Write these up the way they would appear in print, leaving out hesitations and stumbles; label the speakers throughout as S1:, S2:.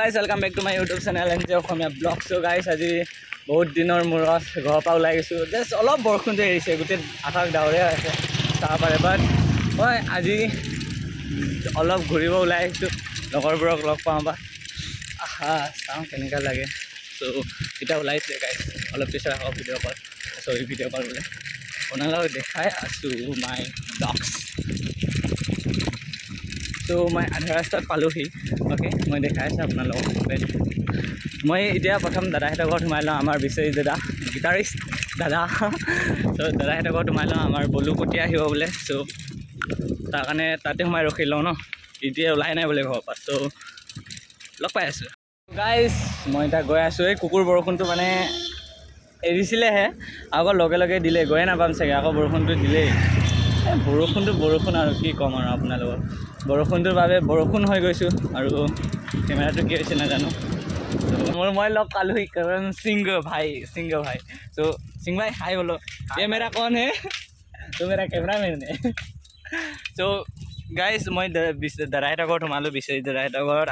S1: guys, welcome back to my YouTube channel and Axomia vlogs. So guys, আজি বহুত দিনৰ মূৰত ঘৰৰ পৰা ওলাই গৈছোঁ। জাষ্ট অলপ বৰষুণ যে এৰিছে, গোটেই আকাশ ডাৱৰীয়া আছে চাব পাৰে। বাট মই আজি অলপ ঘূৰিব ওলাই আহিছোঁ, লগৰবোৰক লগ পাওঁ বা চাওঁ কেনেকুৱা লাগে। চ' এতিয়া ওলাইছে গাইজ, অলপ পিছত আকৌ ভিডিঅ' কল বোলে আপোনালোকক দেখাই আছোঁ মাই ব্লগছ। ত' মই আধা ৰাস্তাত পালোহি। অ'কে, মই দেখাই আছোঁ আপোনালোকক। মই এতিয়া প্ৰথম দাদাহঁতৰ ঘৰত সোমাই লওঁ, আমাৰ বিশ্বজিৎ দাদা গিটাৰিষ্ট দাদা। চ' দাদাহঁতৰ ঘৰত সোমাই লওঁ, আমাৰ বলু কটীয়া আহিব বোলে। চ' তাৰ কাৰণে তাতে সোমাই ৰখি লওঁ ন, এতিয়া ওলাই নাই বোলে ঘৰৰ পৰা। চ' লগ পাই আছোঁ গাইজ। মই এতিয়া গৈ আছোঁ। এই কুকুৰ বৰষুণটো মানে এৰিছিলেহে, আকৌ লগে লগে দিলে, গৈয়ে নাপাম চাগে, আকৌ বৰষুণটো দিলেই। এই বৰষুণ আৰু কি ক'ম আৰু আপোনালোকক। বৰষুণটোৰ বাবে বৰষুণ হৈ গৈছোঁ, আৰু কেমেৰাটো কি হৈছে নাজানো। মই লগ পালোহি কৰণ সিংহ ভাই। চ' সিংহ ভাই হাই বলো। ये मेरा कौन है? तो मेरा कैमरामैन है। চ' গাইজ মই দাদাহঁতৰ ঘৰত সোমালোঁ, বিশ্বজিৎ দাদাহঁতৰ ঘৰত,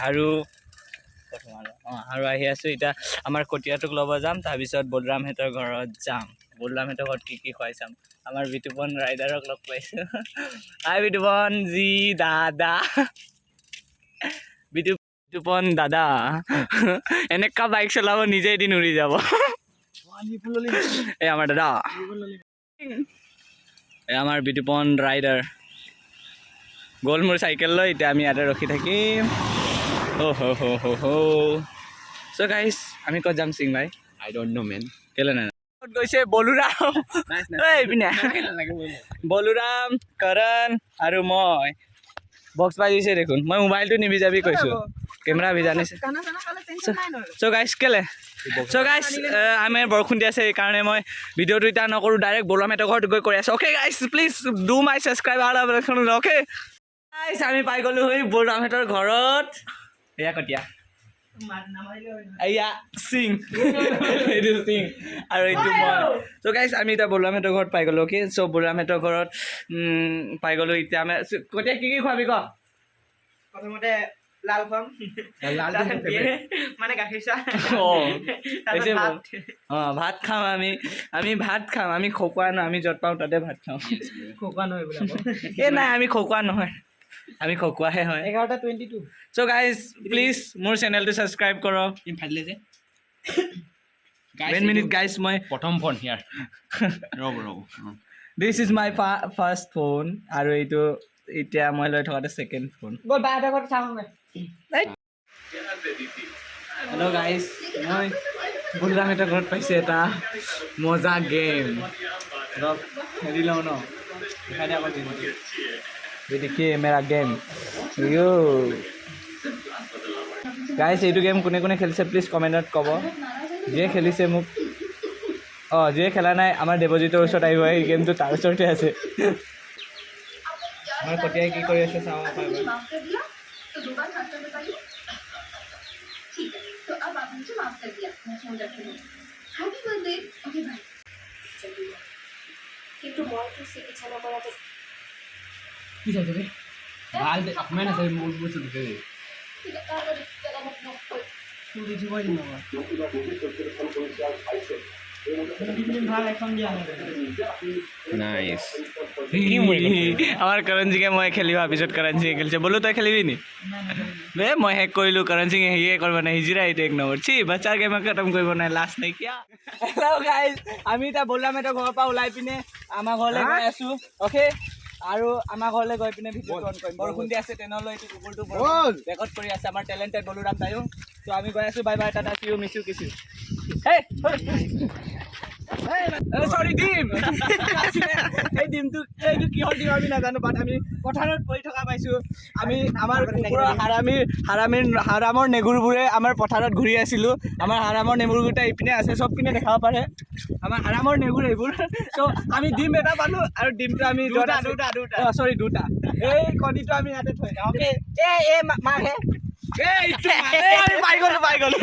S1: আৰু আহি আছোঁ। এতিয়া আমাৰ কটীয়াটোক ল'ব যাম, তাৰপিছত বলৰামহঁতৰ ঘৰত যাম। বলৰামহঁতৰ ঘৰত কি খুৱাই চাম। আমাৰ বিতুপন ৰাইডাৰক লগ পাইছোঁ। হাই বিতুপন জি দাদা। বিতুপন দাদা এনেকা বাইক চলাব, নিজে এদিন উৰি যাব। এই আমাৰ দাদা, এই আমাৰ বিতুপন ৰাইডাৰ গ'ল মোৰ চাইকেল লৈ। এতিয়া আমি ইয়াতে ৰখি থাকিম। চ' গাইজ, আমি ক'ত যাম সিং ভাই?
S2: I don't know, man.
S1: কেলে নাই ক'ত গৈছে? বলুৰাম, এইপিনে বলুৰাম, কৰণ আৰু মই। বক্স বাজিছে দেখোন, মই মোবাইলটো নিভিজাবি কৈছোঁ, কেমেৰা ভিজা নিছে। চ' গাইজ কেলে? চ' গাইজ আমি বৰষুণ দি আছে, সেইকাৰণে মই ভিডিঅ'টো এতিয়া নকৰোঁ, ডাইৰেক্ট বলৰামহঁতৰ ঘৰত গৈ কৰি আছোঁ। Okay guys, please do my subscribe আৰু অ'কে গাইজ, আমি পাই গ'লোঁ হৈ বলৰামহঁতৰ ঘৰত। এয়া কটীয়া, এয়া সিং, এইটো সিং আৰু এইটো মই। চ' গাইজ, আমি এতিয়া বলৰামহঁতৰ ঘৰত পাই গ'লোঁ। অ'কে, চ' বলৰামহঁতৰ ঘৰত পাই গ'লোঁ। এতিয়া আমি কটীয়া কি খুৱাবি ক?
S3: প্ৰথমতে লাল খুৱাম, মানে গাখীৰ চাহ।
S1: ভাত খাম আমি ভাত খাম। আমি খকুৱা নহয়, আমি য'ত পাওঁ তাতে ভাত খাওঁ।
S3: খোৱা নহয় বোলে।
S1: এই নাই, আমি খকুৱা নহয়, আমি খকুৱাহে হয়।
S3: 11:22।
S1: চ' গাইজ প্লিজ মোৰ চেনেলটো ছাবস্ক্ৰাইব কৰক।
S2: ফাটিলে যে
S1: One minute guys, মই
S2: প্ৰথম ফোন হিয়াৰ ৰ'ব
S1: this is my first phone, আৰু এইটো এতিয়া মই লৈ থকাটো ছেকেণ্ড ফোন।
S3: গ'ল বাহঁতৰ ঘৰত চাওঁ মই।
S1: হেল্ল' গাইজ, মই বলৰামহঁতৰ ঘৰত পাইছোঁ এটা মজা গেম। অলপ হেৰি লওঁ ন, দেখাই দিয়া আকৌ গেমটো। ये देखिए मेरा गेम। গাইজ, এইটো গেম কোনে কোনে খেলিছে প্লিজ কমেণ্টত ক'ব। যিয়ে খেলিছে মোক, যিয়ে খেলা নাই আমাৰ দেৱজিতৰ ওচৰত আহিব, এই গেমটো তাৰ ওচৰতে আছে। আমাৰ কটীয়াই কি কৰি আছে চাওঁ।
S2: কি চাইছে ৰে? ভাল অকমান আছে, মোৰ বস্তু দিছে ৰে। নাইচ। আমাৰ কৰণ সিঙে মই খেলিব, পিছত কৰণ সিঙে খেলিছে। বলো তই খেলিবি নি? বে মই হেক কৰিলোঁ, কৰণ সিঙে হেৰিয়ে কৰিব নাই, হিজিৰা এইটো এক নম্বৰ। বাচ্চাৰ গেম খতম কৰিব নাই, লাষ্ট নাইকিয়া। হেল্ল' গাইজ, আমি এতিয়া বলৰামহঁতৰ ঘৰৰ পৰা ওলাই পিনে আমাৰ ঘৰলৈ গৈ আছোঁ। অ'কে, আৰু আমাৰ ঘৰলৈ গৈ পিনে ভিডিঅ'টো অন কৰিম। বৰষুণ দি আছে, তেনেহ'লে এইটো কুকুৰটো ৰেকৰ্ড কৰি আছে আমাৰ টেলেণ্টেড বলুৰাম তাইও। ত' আমি গৈ আছোঁ, বাই বাই, টাটা, চিউ, miss you, kiss you. Sorry ডিম। এই ডিমটো, এইটো কিহৰ ডিম আমি নাজানো, বাট আমি পথাৰত পৰি থকা পাইছোঁ। আমি আমাৰ কুকুৰৰ হাৰামৰ নেগুৰবোৰে আমাৰ পথাৰত ঘূৰি আছিলোঁ। আমাৰ হাৰামৰ নেগুৰকেইটা ইপিনে আছে, চব পিনে দেখাব পাৰে আমাৰ হাৰামৰ নেগুৰ এইবোৰ। চ' আমি ডিম এটা পালোঁ, আৰু ডিমটো আমি দুটা। এই কণীটো আমি ইয়াতে থৈ যাওঁ। অ'কে, মাৰহে আমি পাই গ'লোঁ।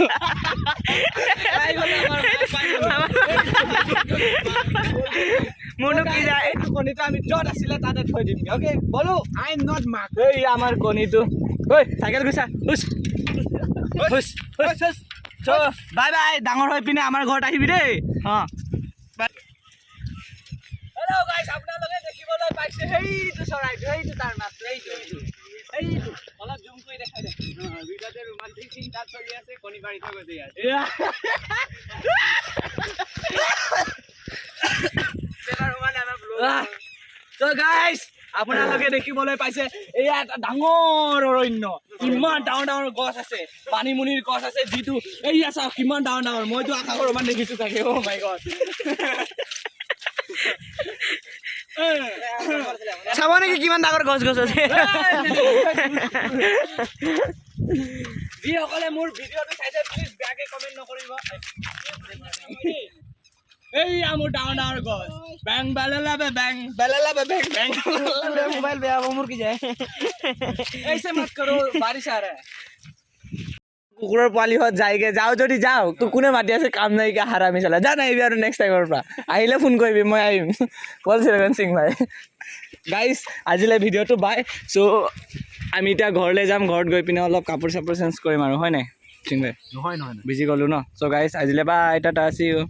S2: মোৰনো কি যায়, এইটো কণীটো আমি য'ত আছিলে তাতে থৈ দিম। অ'কে বলো, আই এম নট মাৰ্ক। এই আমাৰ কণীটো, ঐ চাইকেল গৈছা। বাই বাই ডাঙৰ হৈ পিনে আমাৰ ঘৰত আহিবি দেই অঁ হেল্ল' গাইছ আপোনালোকে দেখিবলৈ পাইছে সেইটো চৰাইটো সেইটো তাৰ মাতটো সেইটো অলপ জুম কৰি দেখাই দে ভিডিঅ'তে ৰোমান্টিক চিন তাত চলি আছে কণী পাৰি থৈ গৈছে ইয়াত So guys, আপোনালোকে দেখিবলৈ পাইছে এয়া এটা ডাঙৰ অৰণ্য ইমান ডাঙৰ ডাঙৰ গছ আছে পানীমুনিৰ গছ আছে যিটো এয়া চাওক কিমান ডাঙৰ ডাঙৰ মইতো আশা কৰোঁ মানে দেখিছোঁ চাগে অ' মাই গড চাব নেকি কিমান ডাঙৰ গছ গছ আছে যিসকলে মোৰ ভিডিঅ'টো চাইছে প্লিজ বেয়াকে কমেণ্ট নকৰিব এইয়া মোৰ ডাঙৰ ডাঙৰ গছ বেং বেলেলাবে বেং বেং মোবাইল বেয়া হ'ব মোৰ কি যায় ऐसे मत करो बारिश आ रहा है কুকুৰৰ পোৱালিহঁত যায়গে যাওঁ যদি যাওঁ তোক কোনে মাতি আছে কাম নাইকিয়া হাৰামি চালা যা নাহিবি আৰু নেক্সট টাইমৰ পৰা আহিলে ফোন কৰিবি মই আহিম বল চিৰগন সিং ভাই গাইজ আজিলৈ ভিডিঅ'টো বাই চ' আমি এতিয়া ঘৰলৈ যাম ঘৰত গৈ পিনে অলপ কাপোৰ চাপোৰ চেঞ্জ কৰিম আৰু হয় নাই সিং ভাই নহয় বিজি গ'লোঁ ন চ' গাইজ আজিলৈ বাই টাটা চি ইউ